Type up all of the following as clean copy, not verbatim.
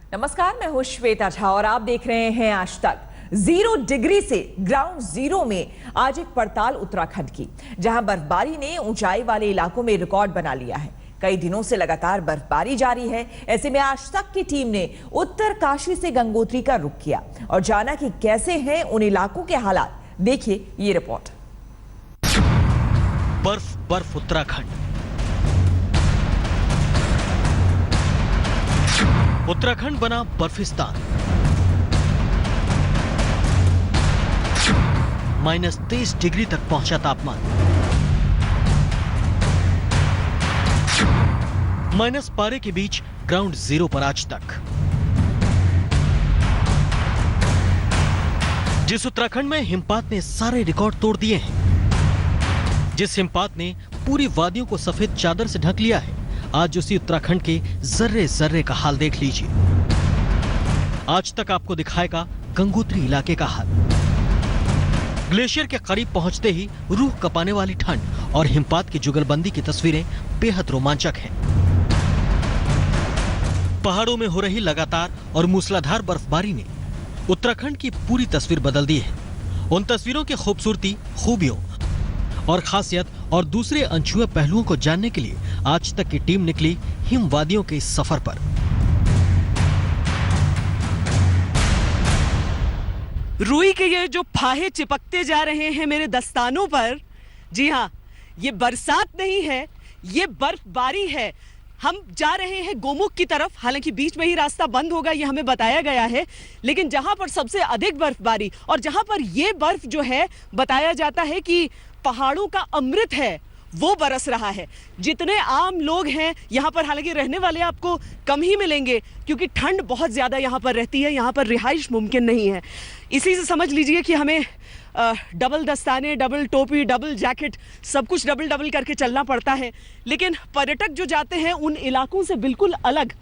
नमस्कार, मैं हूं श्वेता झा और आप देख रहे हैं आज तक। 0 डिग्री से ग्राउंड जीरो में आज एक पड़ताल उत्तराखंड की, जहां बर्फबारी ने ऊंचाई वाले इलाकों में रिकॉर्ड बना लिया है। कई दिनों से लगातार बर्फबारी जारी है। ऐसे में आज तक की टीम ने उत्तरकाशी से गंगोत्री का रुख किया और जाना कि कैसे हैं उन इलाकों के हालात। देखिए ये रिपोर्ट। बर्फ बर्फ उत्तराखंड। उत्तराखंड बना बर्फिस्तान। -23 डिग्री तक पहुंचा तापमान। माइनस पारे के बीच ग्राउंड जीरो पर आज तक। जिस उत्तराखंड में हिमपात ने सारे रिकॉर्ड तोड़ दिए हैं, जिस हिमपात ने पूरी वादियों को सफेद चादर से ढक लिया है, आज उसी उत्तराखंड के जर्रे जर्रे का हाल देख लीजिए। आज तक आपको दिखाएगा गंगोत्री इलाके का हाल। ग्लेशियर के करीब पहुंचते ही रूह कपाने वाली ठंड और हिमपात की जुगलबंदी की तस्वीरें बेहद रोमांचक हैं। पहाड़ों में हो रही लगातार और मूसलाधार बर्फबारी ने उत्तराखंड की पूरी तस्वीर बदल दी है। उन तस्वीरों की खूबसूरती, खूबियों और खासियत और दूसरे अनछुए पहलुओं को जानने के लिए आज तक की टीम निकली हिमवादियों के इस सफर पर। रुई के ये जो फाहे चिपकते जा रहे हैं मेरे दस्तानों पर, जी हाँ, ये बरसात नहीं है, ये बर्फबारी है। हम जा रहे हैं गोमुख की तरफ। हालांकि बीच में ही रास्ता बंद होगा, ये हमें बताया गया है, लेकिन जहां पर सबसे अधिक बर्फबारी और जहां पर ये बर्फ जो है बताया जाता है कि पहाड़ों का अमृत है, वो बरस रहा है। जितने आम लोग हैं यहाँ पर, हालांकि रहने वाले आपको कम ही मिलेंगे क्योंकि ठंड बहुत ज़्यादा यहाँ पर रहती है, यहाँ पर रिहाइश मुमकिन नहीं है। इसी से समझ लीजिए कि हमें डबल दस्ताने, डबल टोपी, डबल जैकेट, सब कुछ डबल डबल करके चलना पड़ता है। लेकिन पर्यटक जो जाते हैं उन इलाकों से बिल्कुल अलग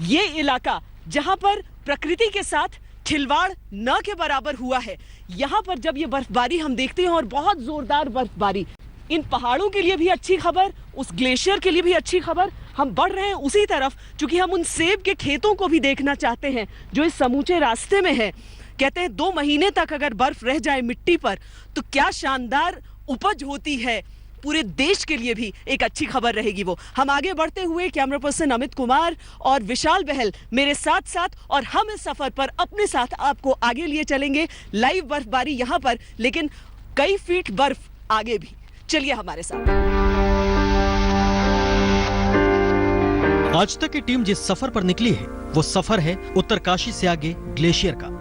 ये इलाका, जहाँ पर प्रकृति के साथ खिलवाड़ न के बराबर हुआ है। यहाँ पर जब ये बर्फबारी हम देखते हैं और बहुत जोरदार बर्फबारी, इन पहाड़ों के लिए भी अच्छी खबर, उस ग्लेशियर के लिए भी अच्छी खबर। हम बढ़ रहे हैं उसी तरफ क्योंकि हम उन सेब के खेतों को भी देखना चाहते हैं जो इस समूचे रास्ते में है। कहते हैं 2 महीने तक अगर बर्फ रह जाए मिट्टी पर तो क्या शानदार उपज होती है। पूरे देश के लिए भी एक अच्छी खबर रहेगी वो। हम आगे बढ़ते हुए कैमरा पर्सन अमित कुमार और विशाल बहल मेरे साथ साथ, और हम इस सफर पर अपने साथ आपको आगे लिए चलेंगे। लाइव बर्फबारी यहाँ पर, लेकिन कई फीट बर्फ आगे भी। चलिए हमारे साथ। आज तक की टीम जिस सफर पर निकली है वो सफर है उत्तरकाशी से आगे ग्लेशियर का।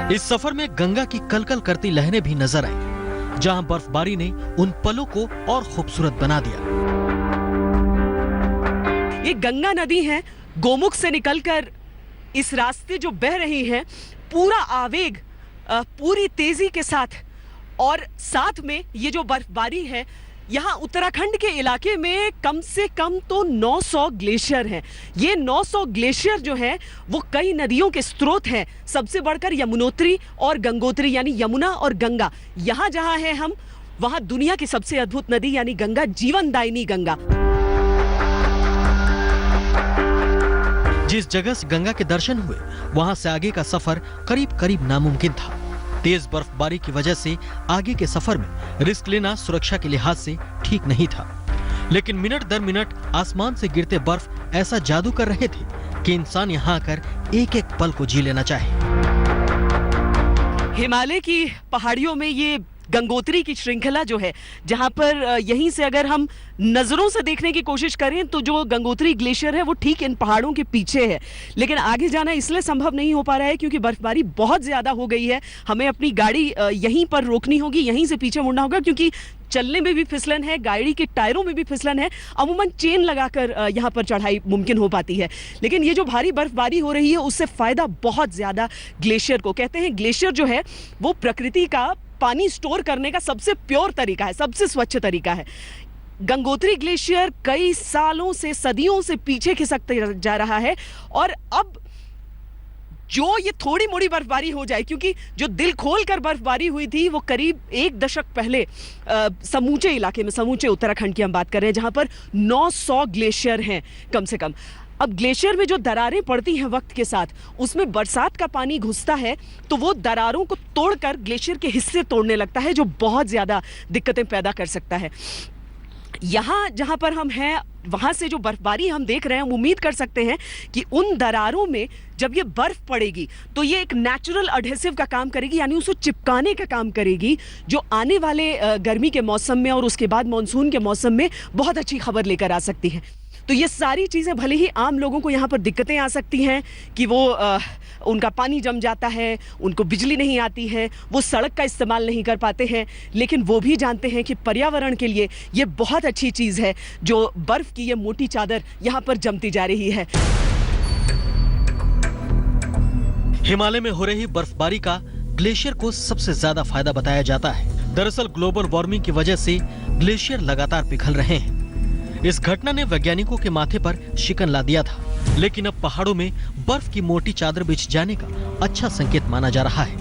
इस सफर में गंगा की कलकल करती लहरें भी नजर आई, जहां बर्फबारी ने उन पलों को और खूबसूरत बना दिया। ये गंगा नदी है, गोमुख से निकलकर इस रास्ते जो बह रही है, पूरा आवेग, पूरी तेजी के साथ, और साथ में ये जो बर्फबारी है, यहाँ उत्तराखंड के इलाके में कम से कम तो 900 ग्लेशियर हैं। ये 900 ग्लेशियर जो हैं वो कई नदियों के स्रोत हैं, सबसे बढ़कर यमुनोत्री और गंगोत्री, यानी यमुना और गंगा। यहाँ जहाँ हैं हम, वहाँ दुनिया की सबसे अद्भुत नदी यानी गंगा, जीवनदायिनी गंगा। जिस जगह से गंगा के दर्शन हुए वहां से आगे का सफर करीब करीब नामुमकिन था। तेज बर्फबारी की वजह से आगे के सफर में रिस्क लेना सुरक्षा के लिहाज से ठीक नहीं था, लेकिन मिनट दर मिनट आसमान से गिरते बर्फ ऐसा जादू कर रहे थे कि इंसान यहाँ आकर एक एक पल को जी लेना चाहे। हिमालय की पहाड़ियों में ये गंगोत्री की श्रृंखला जो है, जहां पर यहीं से अगर हम नजरों से देखने की कोशिश करें तो जो गंगोत्री ग्लेशियर है वो ठीक इन पहाड़ों के पीछे है। लेकिन आगे जाना इसलिए संभव नहीं हो पा रहा है क्योंकि बर्फबारी बहुत ज्यादा हो गई है। हमें अपनी गाड़ी यहीं पर रोकनी होगी, यहीं से पीछे मुड़ना होगा क्योंकि चलने में भी फिसलन है, गाड़ी के टायरों में भी फिसलन है। अमूमन चेन लगाकर यहाँ पर चढ़ाई मुमकिन हो पाती है, लेकिन ये जो भारी बर्फबारी हो रही है उससे फायदा बहुत ज्यादा ग्लेशियर को। कहते हैं ग्लेशियर जो है वो प्रकृति का पानी स्टोर करने का सबसे प्योर तरीका है, सबसे स्वच्छ तरीका है। गंगोत्री ग्लेशियर कई सालों से, सदियों से पीछे खिसकते जा रहा है और अब जो ये थोड़ी मोड़ी बर्फबारी हो जाए, क्योंकि जो दिल खोल कर बर्फबारी हुई थी वो करीब 1 दशक पहले समूचे इलाके में, समूचे उत्तराखंड की हम बात कर रहे हैं, जहां पर 900 ग्लेशियर हैं कम से कम। अब ग्लेशियर में जो दरारें पड़ती हैं वक्त के साथ, उसमें बरसात का पानी घुसता है तो वो दरारों को तोड़कर ग्लेशियर के हिस्से तोड़ने लगता है, जो बहुत ज़्यादा दिक्कतें पैदा कर सकता है। यहाँ जहाँ पर हम हैं वहाँ से जो बर्फबारी हम देख रहे हैं, हम उम्मीद कर सकते हैं कि उन दरारों में जब ये बर्फ पड़ेगी तो ये एक नेचुरल एडहेसिव का काम करेगी, यानी उसको चिपकाने का काम करेगी, जो आने वाले गर्मी के मौसम में और उसके बाद मानसून के मौसम में बहुत अच्छी खबर लेकर आ सकती है। तो ये सारी चीज़ें, भले ही आम लोगों को यहाँ पर दिक्कतें आ सकती हैं कि वो उनका पानी जम जाता है, उनको बिजली नहीं आती है, वो सड़क का इस्तेमाल नहीं कर पाते हैं, लेकिन वो भी जानते हैं कि पर्यावरण के लिए ये बहुत अच्छी चीज़ है जो बर्फ़ की ये मोटी चादर यहाँ पर जमती जा रही है। हिमालय में हो रही बर्फबारी का ग्लेशियर को सबसे ज्यादा फायदा बताया जाता है। दरअसल ग्लोबल वार्मिंग की वजह से ग्लेशियर लगातार पिघल रहे हैं। इस घटना ने वैज्ञानिकों के माथे पर शिकन ला दिया था, लेकिन अब पहाड़ों में बर्फ की मोटी चादर बिछ जाने का अच्छा संकेत माना जा रहा है,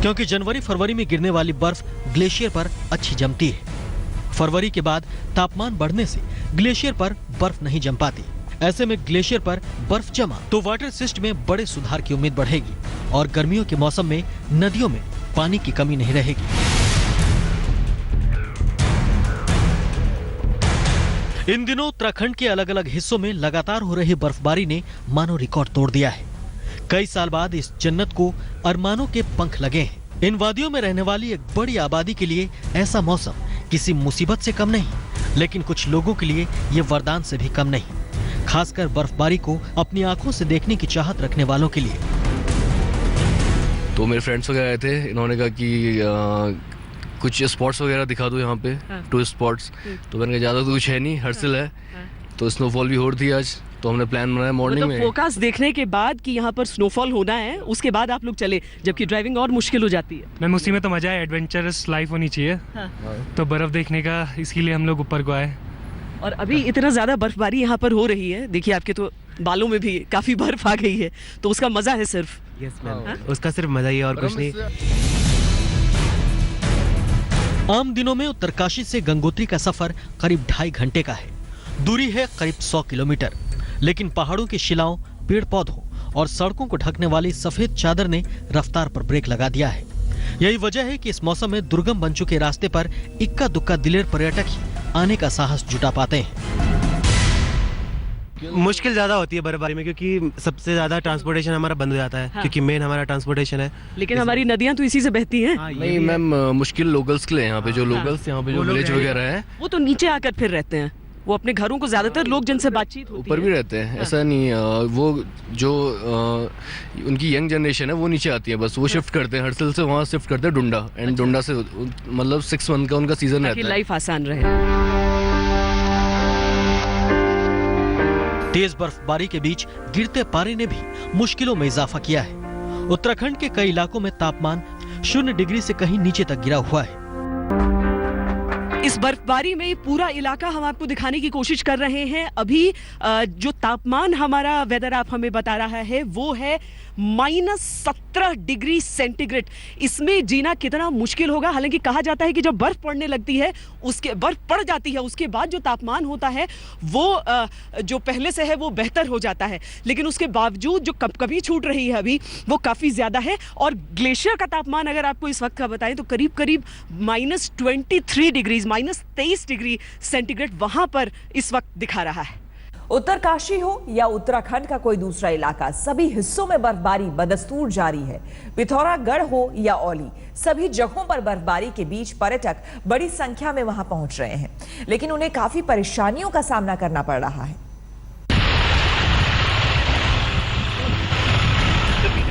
क्योंकि जनवरी फरवरी में गिरने वाली बर्फ ग्लेशियर पर अच्छी जमती है। फरवरी के बाद तापमान बढ़ने से ग्लेशियर पर बर्फ नहीं जम पाती। ऐसे में ग्लेशियर पर बर्फ जमा तो वाटर सिस्टम में बड़े सुधार की उम्मीद बढ़ेगी और गर्मियों के मौसम में नदियों में पानी की कमी नहीं रहेगी। इन दिनों उत्तराखंड के अलग अलग हिस्सों में लगातार हो रही बर्फबारी ने मानो रिकॉर्ड तोड़ दिया है। कई साल बाद इस जन्नत को अरमानों के पंख लगे हैं। इन वादियों में रहने वाली एक बड़ी आबादी के लिए ऐसा मौसम किसी मुसीबत से कम नहीं, लेकिन कुछ लोगों के लिए ये वरदान से भी कम नहीं, खासकर बर्फबारी को अपनी आंखों से देखने की चाहत रखने वालों के लिए। तो मेरे फ्रेंड्स वगैरह आए थे, इन्होंने कहा कि कुछ स्पॉट्स वगैरह दिखा दो यहाँ पे, टूरिस्ट स्पॉट्स। तो मैंने कहा ज़्यादा तो कुछ है नहीं, हर्सिल है, तो स्नोफॉल भी हो रही थी आज, तो हमने प्लान बनाया मॉर्निंग में। फोकास देखने के बाद कि यहाँ पर स्नोफॉल होना है, उसके बाद आप लोग चले, जबकि ड्राइविंग और मुश्किल हो जाती है। मैम उसी में तो मजा है, एडवेंचरस लाइफ होनी चाहिए। तो बर्फ़ देखने का, इसके लिए हम लोग ऊपर को आए। और अभी इतना ज़्यादा बर्फबारी यहाँ पर हो रही है, देखिए आपके तो बालों में भी काफ़ी बर्फ आ गई है, तो उसका मज़ा है सिर्फ। यस मैम, उसका सिर्फ मज़ा ही है और कुछ नहीं। आम दिनों में उत्तरकाशी से गंगोत्री का सफर करीब 2.5 घंटे का है। दूरी है करीब 100 किलोमीटर, लेकिन पहाड़ों की शिलाओं, पेड़ पौधों और सड़कों को ढकने वाली सफेद चादर ने रफ्तार पर ब्रेक लगा दिया है। यही वजह है कि इस मौसम में दुर्गम बन चुके रास्ते पर इक्का दुक्का दिलेर पर्यटक ही आने का साहस जुटा पाते हैं। मुश्किल ज़्यादा होती है बर्फबारी में, क्योंकि सबसे ज़्यादा ट्रांसपोर्टेशन हमारा बंद हो जाता है। क्योंकि मेन हमारा ट्रांसपोर्टेशन है। लेकिन हमारी नदियां तो इसी से बहती हैं। नहीं मैम, मुश्किल लोकल्स के लिए, यहाँ पे जो लोकल्स, यहाँ पे जो विलेज वगैरह है, वो तो नीचे आकर फिर रहते हैं, वो अपने घरों को ज्यादातर लोग जिनसे बातचीत होती ऊपर भी रहते हैं। ऐसा नहीं, वो जो उनकी यंग जनरेशन है वो नीचे आती है, बस वो शिफ्ट करते हैं, हर्सिल से वहाँ शिफ्ट करते हैं डुंडा, एंड डुंडा से मतलब 6 मंथ का उनका सीजन रहता है, लाइफ आसान रहे। तेज बर्फबारी के बीच गिरते पारे ने भी मुश्किलों में इजाफा किया है। उत्तराखंड के कई इलाकों में तापमान 0 डिग्री से कहीं नीचे तक गिरा हुआ है। इस बर्फबारी में पूरा इलाका हम आपको दिखाने की कोशिश कर रहे हैं। अभी जो तापमान हमारा वेदर ऐप हमें बता रहा है वो है -17 डिग्री सेंटीग्रेड। इसमें जीना कितना मुश्किल होगा। हालांकि कहा जाता है कि जब बर्फ पड़ने लगती है, उसके बर्फ पड़ जाती है, उसके बाद जो तापमान होता है वो जो पहले से है वो बेहतर हो जाता है, लेकिन उसके बावजूद जो कभी छूट रही है अभी वो काफ़ी ज़्यादा है। और ग्लेशियर का तापमान अगर आपको इस वक्त का बताएं तो करीब करीब -23 डिग्रीज, -23 डिग्री सेंटीग्रेड वहां पर इस वक्त दिखा रहा है। उत्तरकाशी हो या उत्तराखंड का कोई दूसरा इलाका, सभी हिस्सों में बर्फबारी बदस्तूर जारी है। पिथौरागढ़ हो या औली, सभी जगहों पर बर्फबारी के बीच पर्यटक बड़ी संख्या में वहां पहुंच रहे हैं, लेकिन उन्हें काफी परेशानियों का सामना करना पड़ रहा है।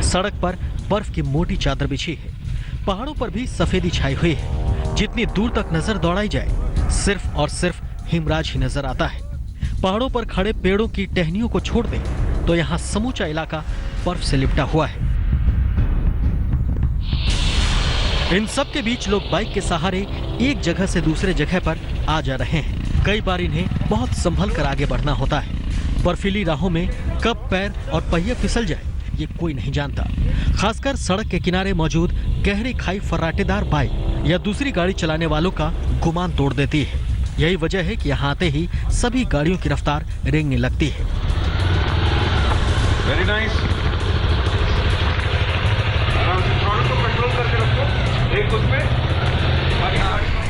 सड़क पर बर्फ की मोटी चादर बिछी है, पहाड़ों पर भी सफेदी छाई हुई है। जितनी दूर तक नजर दौड़ाई जाए, सिर्फ और सिर्फ हिमराज ही नजर आता है। पहाड़ों पर खड़े पेड़ों की टहनियों को छोड़ दें तो यहाँ समूचा इलाका बर्फ से लिपटा हुआ है। इन सब के बीच लोग बाइक के सहारे एक जगह से दूसरे जगह पर आ जा रहे हैं। कई बार इन्हें बहुत संभल कर आगे बढ़ना होता है। बर्फीली राहों में कब पैर और पहिया फिसल जाए ये कोई नहीं जानता। खासकर सड़क के किनारे मौजूद गहरी खाई फर्राटेदार बाइक या दूसरी गाड़ी चलाने वालों का गुमान तोड़ देती है। यही वजह है कि यहाँ आते ही सभी गाड़ियों की रफ्तार रेंगने लगती है। Very nice. आराम से थ्रॉटल को कंट्रोल करके रखो, एक उसमें।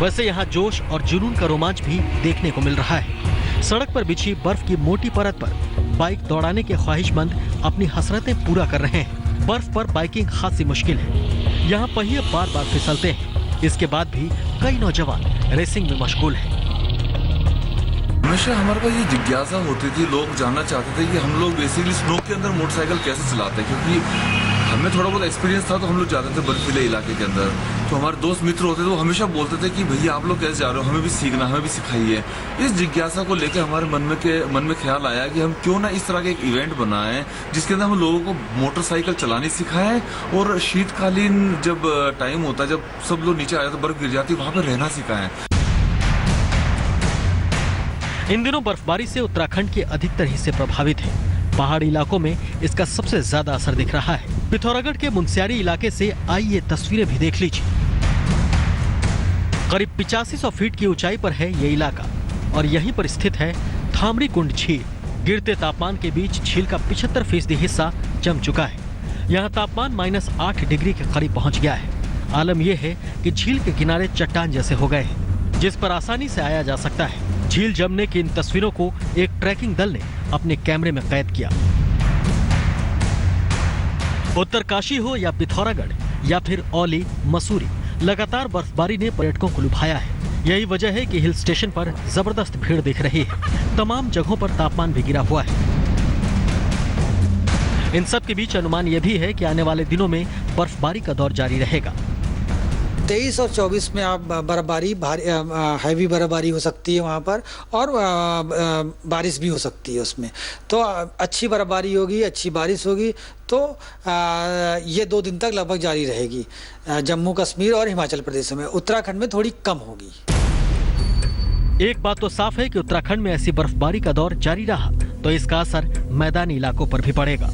वैसे यहाँ जोश और जुनून का रोमांच भी देखने को मिल रहा है। सड़क पर बिछी बर्फ की मोटी परत पर बाइक दौड़ाने के ख्वाहिशमंद अपनी हसरतें पूरा कर रहे हैं। बर्फ पर बाइकिंग खासी मुश्किल है। यहाँ पहिए बार बार फिसलते हैं। इसके बाद भी कई नौजवान रेसिंग में मशगूल हैं। हमेशा हमारे पास ये जिज्ञासा होती थी, लोग जानना चाहते थे कि हम लोग बेसिकली स्नो के अंदर मोटरसाइकिल कैसे चलाते हैं, क्योंकि हमें थोड़ा बहुत एक्सपीरियंस था तो हम लोग जाते थे बर्फीले इलाके के अंदर। तो हमारे दोस्त मित्र होते थे, वो हमेशा बोलते थे कि भैया आप लोग कैसे जा रहे हो, हमें भी सीखना, हमें भी सिखाइए। इस जिज्ञासा को लेकर हमारे मन में ख्याल आया कि हम क्यों ना इस तरह का एक इवेंट बनाएं जिसके अंदर हम लोगों को मोटरसाइकिल चलानी सिखाएं और शीतकालीन जब टाइम होता है, जब सब लोग नीचे आ जाते, बर्फ गिर जाती, वहाँ पर रहना सिखाएं। इन दिनों बर्फबारी से उत्तराखंड के अधिकतर हिस्से प्रभावित हैं। पहाड़ी इलाकों में इसका सबसे ज्यादा असर दिख रहा है। पिथौरागढ़ के मुनस्यारी इलाके से आई ये तस्वीरें भी देख लीजिए। करीब 8500 फीट की ऊंचाई पर है ये इलाका और यहीं पर स्थित है थामरी कुंड झील। गिरते तापमान के बीच झील का 75% हिस्सा जम चुका है। यहाँ तापमान -8 डिग्री के करीब पहुंच गया है। आलम यह है कि झील के किनारे चट्टान जैसे हो गए हैं, जिस पर आसानी से आया जा सकता है। झील जमने की इन तस्वीरों को एक ट्रैकिंग दल ने अपने कैमरे में कैद किया। उत्तरकाशी हो या पिथौरागढ़ या फिर औली, मसूरी, लगातार बर्फबारी ने पर्यटकों को लुभाया है। यही वजह है कि हिल स्टेशन पर जबरदस्त भीड़ दिख रही है। तमाम जगहों पर तापमान भी गिरा हुआ है। इन सब के बीच अनुमान यह भी है कि आने वाले दिनों में बर्फबारी का दौर जारी रहेगा। 23 और 24 में आप बर्फबारी, हैवी बर्फबारी हो सकती है वहाँ पर, और बारिश भी हो सकती है उसमें। तो अच्छी बर्फबारी होगी, अच्छी बारिश होगी, तो ये 2 दिन तक लगभग जारी रहेगी जम्मू कश्मीर और हिमाचल प्रदेश में। उत्तराखंड में थोड़ी कम होगी। एक बात तो साफ है कि उत्तराखंड में ऐसी बर्फबारी का दौर जारी रहा तो इसका असर मैदानी इलाकों पर भी पड़ेगा।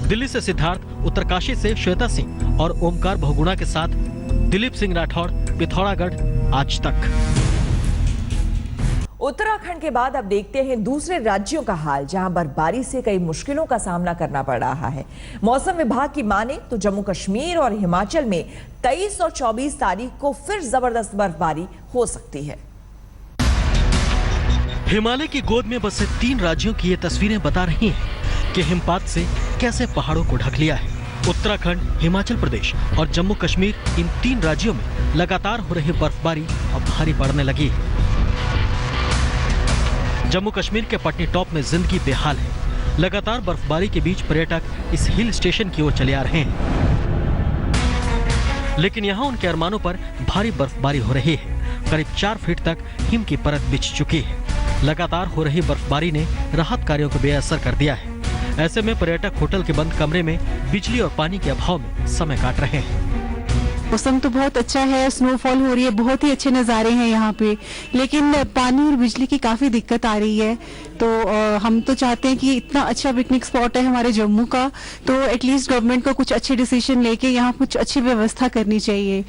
दिल्ली से सिद्धार्थ, उत्तरकाशी से श्वेता सिंह और ओमकार बहुगुणा के साथ दिलीप सिंह राठौर, पिथौरागढ़, आज तक। उत्तराखंड के बाद अब देखते हैं दूसरे राज्यों का हाल, जहां बर्फबारी से कई मुश्किलों का सामना करना पड़ रहा है। मौसम विभाग की माने तो जम्मू कश्मीर और हिमाचल में 23 और 24 तारीख को फिर जबरदस्त बर्फबारी हो सकती है। हिमालय की गोद में बसे 3 राज्यों की ये तस्वीरें बता रही हैं कि हिमपात से कैसे पहाड़ों को ढक लिया है। उत्तराखंड, हिमाचल प्रदेश और जम्मू कश्मीर, इन 3 राज्यों में लगातार हो रही बर्फबारी अब भारी पड़ने लगी है। जम्मू कश्मीर के पटनी टॉप में जिंदगी बेहाल है। लगातार बर्फबारी के बीच पर्यटक इस हिल स्टेशन की ओर चले आ रहे हैं, लेकिन यहाँ उनके अरमानों पर भारी बर्फबारी हो रही है। करीब 4 फीट तक हिम की परत बिछ चुकी है। लगातार हो रही बर्फबारी ने राहत कार्यों को बेअसर कर दिया है। ऐसे में पर्यटक होटल के बंद कमरे में बिजली और पानी के अभाव में समय काट रहे हैं। मौसम तो बहुत अच्छा है, स्नोफॉल हो रही है, बहुत ही अच्छे नज़ारे हैं यहाँ पे, लेकिन पानी और बिजली की काफ़ी दिक्कत आ रही है। तो हम तो चाहते हैं कि इतना अच्छा पिकनिक स्पॉट है हमारे जम्मू का, तो एटलीस्ट गवर्नमेंट को कुछ अच्छे डिसीजन लेके यहाँ कुछ अच्छी व्यवस्था करनी चाहिए।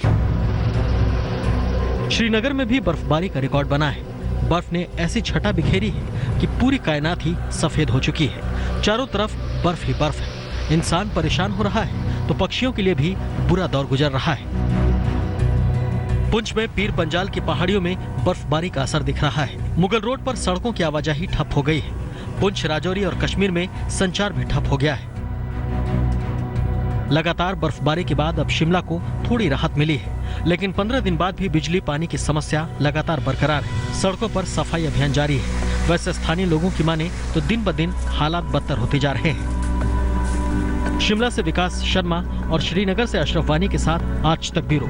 श्रीनगर में भी बर्फबारी का रिकॉर्ड बना है। बर्फ ने ऐसी छटा बिखेरी है कि पूरी कायनात ही सफेद हो चुकी है। चारों तरफ बर्फ ही बर्फ है। इंसान परेशान हो रहा है तो पक्षियों के लिए भी बुरा दौर गुजर रहा है। पुंछ में पीर पंजाल की पहाड़ियों में बर्फबारी का असर दिख रहा है। मुगल रोड पर सड़कों की आवाजाही ठप हो गई है। पुंछ, राजौरी और कश्मीर में संचार भी ठप हो गया है। लगातार बर्फबारी के बाद अब शिमला को थोड़ी राहत मिली है, लेकिन 15 दिन बाद भी बिजली पानी की समस्या लगातार बरकरार है। सड़कों पर सफाई अभियान जारी है। वैसे स्थानीय लोगों की माने तो दिन ब दिन हालात बदतर होते जा रहे हैं। शिमला से विकास शर्मा और श्रीनगर से अशरफ वानी के साथ आज तक ब्यूरो।